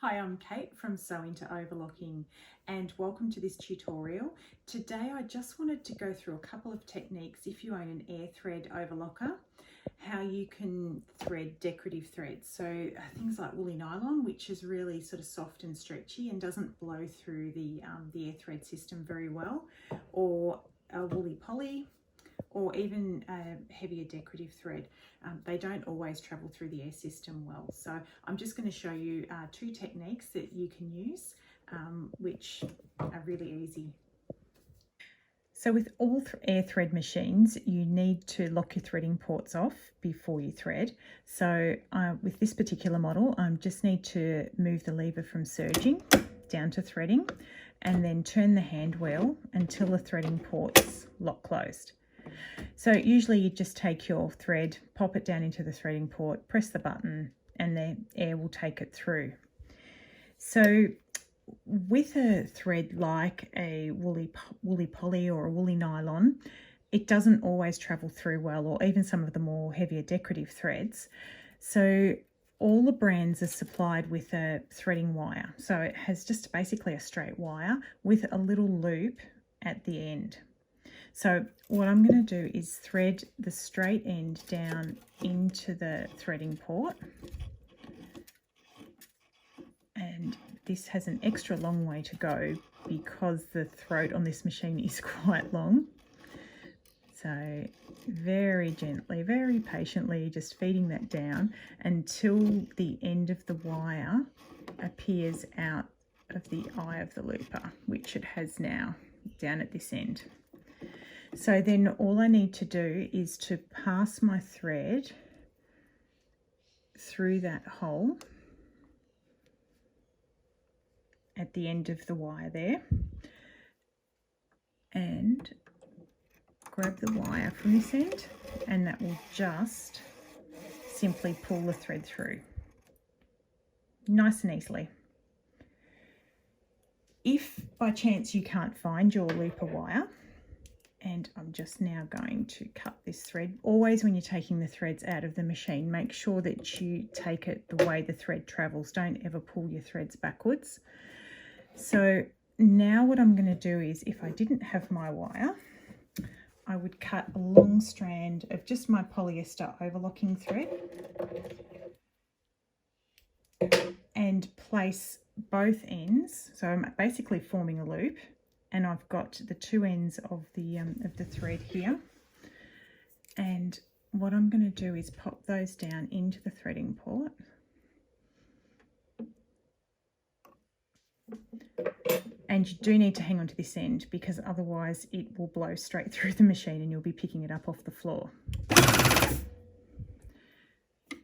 Hi, I'm Kate from Sew Into Overlocking and welcome to this tutorial. Today I just wanted to go through a couple of techniques if you own an air thread overlocker, how you can thread decorative threads. So things like woolly nylon, which is really sort of soft and stretchy and doesn't blow through the air thread system very well, or a woolly poly, or even a heavier decorative thread. They don't always travel through the air system well. So I'm just going to show you two techniques that you can use, which are really easy. So with all air thread machines, you need to lock your threading ports off before you thread. So with this particular model, I just need to move the lever from surging down to threading and then turn the hand wheel until the threading ports lock closed. So usually you just take your thread, pop it down into the threading port, press the button, and the air will take it through. So with a thread like a woolly poly or a woolly nylon, it doesn't always travel through well, or even some of the more heavier decorative threads. So all the brands are supplied with a threading wire. So it has just basically a straight wire with a little loop at the end. So what I'm going to do is thread the straight end down into the threading port, and this has an extra long way to go because the throat on this machine is quite long. So very gently, very patiently, just feeding that down until the end of the wire appears out of the eye of the looper, which it has now down at this end. So then all I need to do is to pass my thread through that hole at the end of the wire there and grab the wire from this end, and that will just simply pull the thread through nice and easily. If by chance you can't find your looper wire, and I'm just now going to cut this thread. Always when you're taking the threads out of the machine, make sure that you take it the way the thread travels. Don't ever pull your threads backwards. So now what I'm going to do is, if I didn't have my wire, I would cut a long strand of just my polyester overlocking thread and place both ends. So I'm basically forming a loop, and I've got the two ends of the thread here. And what I'm going to do is pop those down into the threading port. And you do need to hang on to this end because otherwise it will blow straight through the machine and you'll be picking it up off the floor.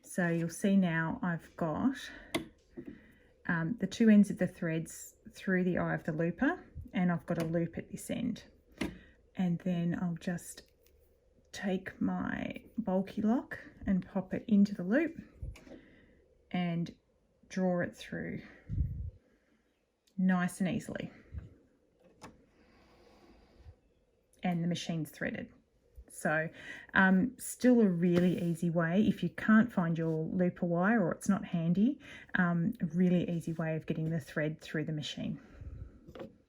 So you'll see now I've got the two ends of the threads through the eye of the looper, and I've got a loop at this end. And then I'll just take my bulky lock and pop it into the loop and draw it through nice and easily. And the machine's threaded. So still a really easy way, if you can't find your looper wire or it's not handy, a really easy way of getting the thread through the machine.